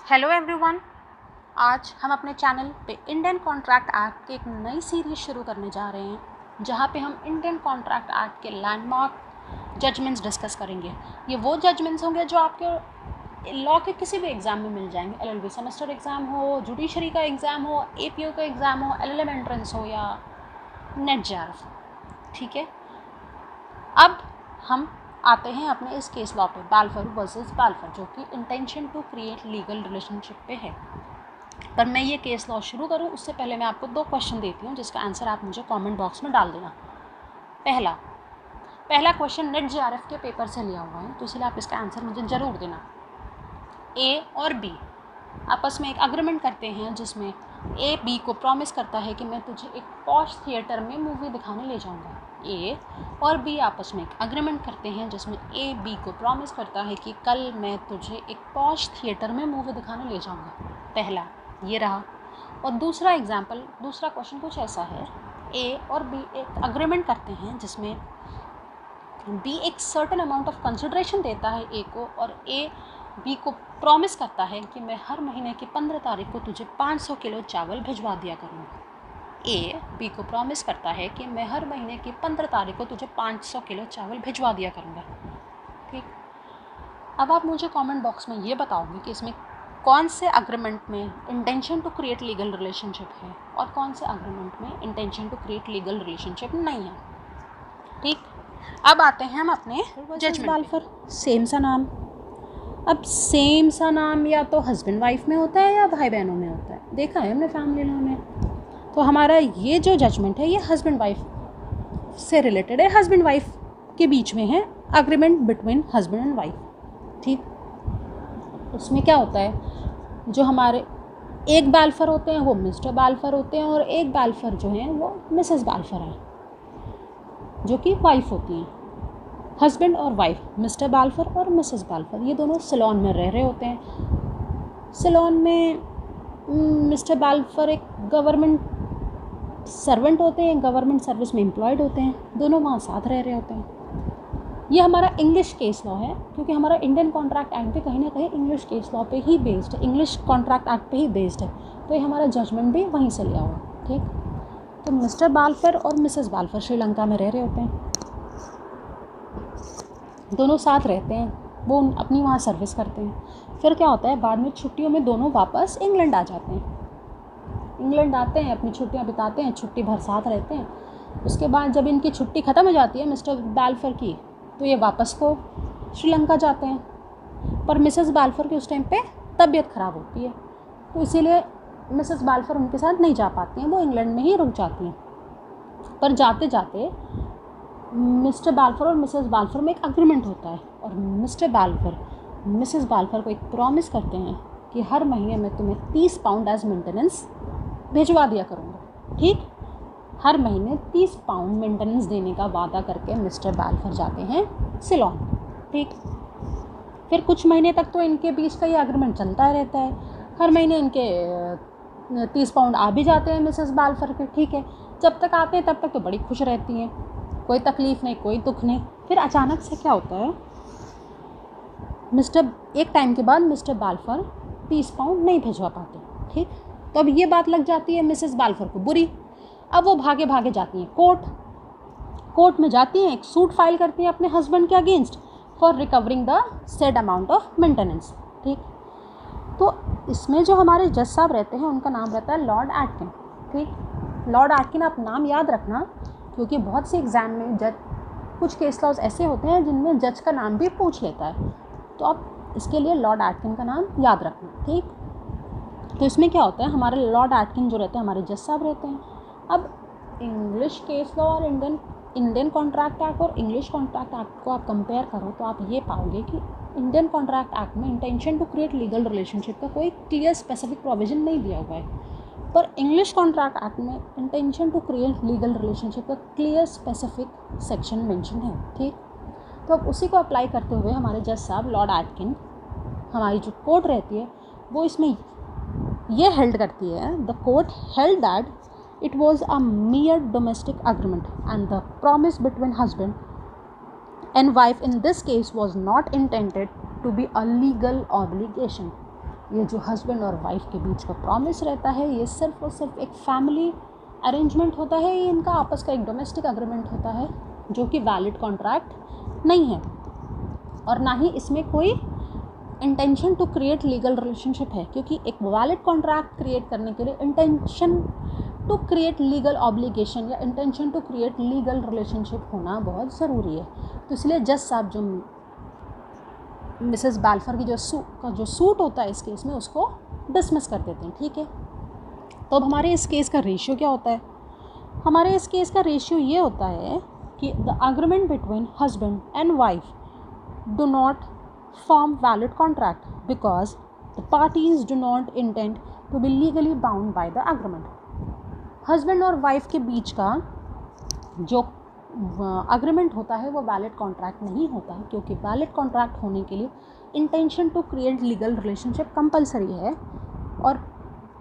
Hello everyone. आज हम अपने चैनल पे इंडियन कॉन्ट्रैक्ट एक्ट की एक नई सीरीज़ शुरू करने जा रहे हैं, जहाँ पे हम इंडियन कॉन्ट्रैक्ट एक्ट के लैंडमार्क जजमेंट्स डिस्कस करेंगे। ये वो जजमेंट्स होंगे जो आपके लॉ के किसी भी एग्ज़ाम में मिल जाएंगे। एलएलबी सेमेस्टर एग्ज़ाम हो, जुडिशरी का एग्ज़ाम हो, एपीओ का एग्ज़ाम हो, एलएलएम एंट्रेंस हो या नेट जेआरएफ। ठीक है, अब हम आते हैं अपने इस केस लॉ पे, बालफर वर्सेस बालफर, जो कि intention to create legal relationship पे है। पर मैं ये केस लॉ शुरू करूँ उससे पहले मैं आपको 2 क्वेश्चन देती हूँ, जिसका आंसर आप मुझे कमेंट बॉक्स में डाल देना। पहला क्वेश्चन नेट जेआरएफ के पेपर से लिया हुआ है, तो इसलिए आप इसका आंसर मुझे ज़रूर देना। ए और बी आपस में एक अग्रीमेंट करते हैं, जिसमें ए बी को प्रॉमिस करता है कि मैं तुझे एक पॉश थिएटर में मूवी दिखाने ले जाऊंगा। ए और बी आपस में एक अग्रीमेंट करते हैं, जिसमें ए बी को प्रॉमिस करता है कि कल मैं तुझे एक पॉश थिएटर में मूवी दिखाने ले जाऊंगा। पहला ये रहा। और दूसरा क्वेश्चन कुछ ऐसा है। ए और बी एक अग्रीमेंट करते हैं, जिसमें बी एक सर्टेन अमाउंट ऑफ कंसिडरेशन देता है ए को, और ए बी को प्रॉमिस करता है कि मैं हर महीने की 15 तारीख को तुझे 500 किलो चावल भिजवा दिया करूँगा। ए बी को प्रॉमिस करता है कि मैं हर महीने की 15 तारीख को तुझे 500 किलो चावल भिजवा दिया करूँगा। ठीक, अब आप मुझे कमेंट बॉक्स में ये बताओगे कि इसमें कौन से अग्रीमेंट में intention to create legal relationship है और कौन से अग्रीमेंट में intention to create legal relationship नहीं है। ठीक, अब आते हैं हम अपने जजमेंट बालफर। सेम सा नाम। अब सेम सा नाम या तो हस्बैंड वाइफ में होता है या भाई बहनों में होता है, देखा है हमने फैमिली लॉ में। तो हमारा ये जो जजमेंट है ये हस्बैंड वाइफ से रिलेटेड है, हस्बैंड वाइफ के बीच में है agreement between husband and wife. ठीक, उसमें क्या होता है, जो हमारे एक बालफर होते हैं वो मिस्टर बालफर होते हैं, और एक बालफर जो हैं वो मिसेस बालफर हैं, जो कि वाइफ होती हैं। हस्बैंड और वाइफ, मिस्टर बालफर और मिसेस बालफर, ये दोनों सिलोन में रह रहे होते हैं। सिलोन में मिस्टर बालफर एक गवर्नमेंट सर्वेंट होते हैं, गवर्नमेंट सर्विस में एम्प्लॉयड होते हैं, दोनों वहाँ साथ रह रहे होते हैं। ये हमारा इंग्लिश केस लॉ है, क्योंकि हमारा इंडियन कॉन्ट्रैक्ट एक्ट भी कहीं ना कहीं इंग्लिश केस लॉ पे ही बेस्ड है, इंग्लिश कॉन्ट्रैक्ट एक्ट पे ही बेस्ड है, तो ये हमारा जजमेंट भी वहीं से लिया हुआ। ठीक, तो मिस्टर बालफर और मिसेस बालफर श्रीलंका में रह रहे होते हैं, दोनों साथ रहते हैं, वो अपनी वहाँ सर्विस करते हैं। फिर क्या होता है, बाद में छुट्टियों में दोनों वापस इंग्लैंड आ जाते हैं। इंग्लैंड आते हैं, अपनी छुट्टियाँ बिताते हैं, छुट्टी भर साथ रहते हैं। उसके बाद जब इनकी छुट्टी ख़त्म हो जाती है मिस्टर बालफर की, तो ये वापस को श्रीलंका जाते हैं। पर मिसेस बालफर की उस टाइम पे तबीयत ख़राब होती है, तो इसीलिए मिसेस बालफर उनके साथ नहीं जा पाती हैं, वो इंग्लैंड में ही रुक जाती हैं। पर जाते जाते मिस्टर बालफर और मिसेस बालफर में एक अग्रीमेंट होता है, और मिस्टर बालफर मिसेस बालफर को एक प्रॉमिस करते हैं कि हर महीने मैं तुम्हें 30 पाउंड एज मेंटेनेंस भिजवा दिया करूँगा। ठीक, हर महीने 30 पाउंड मेंटेनेंस देने का वादा करके मिस्टर बालफर जाते हैं सिलोन। ठीक, फिर कुछ महीने तक तो इनके बीच का ये अग्रीमेंट चलता रहता है, हर महीने इनके 30 पाउंड आ भी जाते हैं मिसेस बालफर के। ठीक है, जब तक आते हैं तब तक तो बड़ी खुश रहती हैं, कोई तकलीफ़ नहीं, कोई दुख नहीं। फिर अचानक से क्या होता है, एक टाइम के बाद मिस्टर बालफर 30 पाउंड नहीं भिजवा पाते। ठीक, तो अब ये बात लग जाती है मिसेस बालफर को बुरी। अब वो भागे भागे जाती हैं कोर्ट में जाती हैं, एक सूट फाइल करती हैं अपने हस्बैंड के against for recovering the said amount of maintenance. ठीक, तो इसमें जो हमारे जज साहब रहते हैं उनका नाम रहता है लॉर्ड एटकिन। ठीक, लॉर्ड एटकिन आप नाम याद रखना, क्योंकि बहुत से एग्ज़ाम में कुछ केस लॉज ऐसे होते हैं जिनमें जज का नाम भी पूछ लेता है, तो आप इसके लिए लॉर्ड एटकिन का नाम याद रखना। ठीक, तो इसमें क्या होता है, हमारे लॉर्ड एटकिन जो रहते हैं हमारे जज साहब रहते हैं। अब इंग्लिश केस लॉ और इंडियन कॉन्ट्रैक्ट एक्ट और इंग्लिश कॉन्ट्रैक्ट एक्ट को आप कंपेयर करो तो आप ये पाओगे कि इंडियन कॉन्ट्रैक्ट एक्ट में intention to create legal relationship का कोई क्लियर स्पेसिफिक प्रोविजन नहीं दिया हुआ है, पर इंग्लिश कॉन्ट्रैक्ट एक्ट में intention to create legal relationship का क्लियर स्पेसिफिक सेक्शन मेंशन है। ठीक, तो अब उसी को अप्लाई करते हुए हमारे जज साहब लॉर्ड एटकिन, हमारी जो कोर्ट रहती है वो इसमें ये हेल्ड करती है, the court held that it was a mere domestic agreement and the promise between husband and wife in this case was not intended to be a legal obligation. ये जो हस्बैंड और वाइफ के बीच का promise रहता है ये सिर्फ और सिर्फ एक फैमिली अरेंजमेंट होता है, ये इनका आपस का एक डोमेस्टिक एग्रीमेंट होता है जो कि वैलिड कॉन्ट्रैक्ट नहीं है, और ना ही इसमें कोई intention to create legal relationship है, क्योंकि एक वैलिड कॉन्ट्रैक्ट क्रिएट करने के लिए intention to create legal obligation या intention to create legal relationship होना बहुत ज़रूरी है। तो इसलिए जज साहब जो मिसेस बाल्फर की जो सूट होता है इस केस में उसको डिसमिस कर देते हैं। ठीक है, तो अब हमारे इस केस का रेशियो क्या होता है? हमारे इस केस का रेशियो ये होता है कि the agreement between husband and wife do not form valid contract because the parties do not intend to be legally bound by the agreement. Husband और वाइफ के बीच का जो अग्रीमेंट होता है वो वैलिड कॉन्ट्रैक्ट नहीं होता है, क्योंकि वैलिड कॉन्ट्रैक्ट होने के लिए intention to create legal relationship compulsory है, और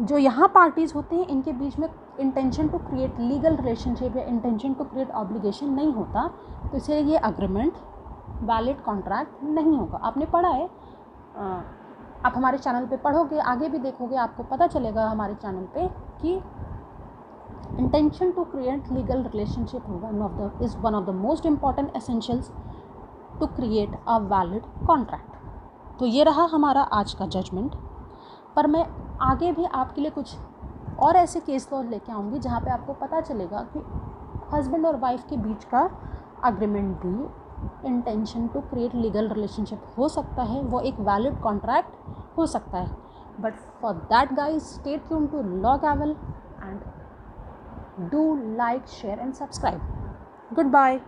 जो यहाँ पार्टीज़ होते हैं इनके बीच में intention to create legal relationship या इंटेंशन टू क्रिएट ऑब्लिगेशन नहीं होता, तो इसलिए ये अग्रीमेंट वैलिड कॉन्ट्रैक्ट नहीं होगा। आपने पढ़ा है, आप हमारे चैनल पे पढ़ोगे, आगे भी देखोगे, आपको पता चलेगा हमारे चैनल पे कि intention to create legal relationship is one of the most important essentials to create a valid contract. तो ये रहा हमारा आज का जजमेंट, पर मैं आगे भी आपके लिए कुछ और ऐसे केस लॉ लेके आऊँगी जहाँ पे आपको पता चलेगा कि हस्बैंड और वाइफ के बीच का अग्रीमेंट भी intention to create legal relationship हो सकता है, वो एक वैलिड कॉन्ट्रैक्ट हो सकता है। But for that guys stay tune to law गावल and do like, share and subscribe. Good bye.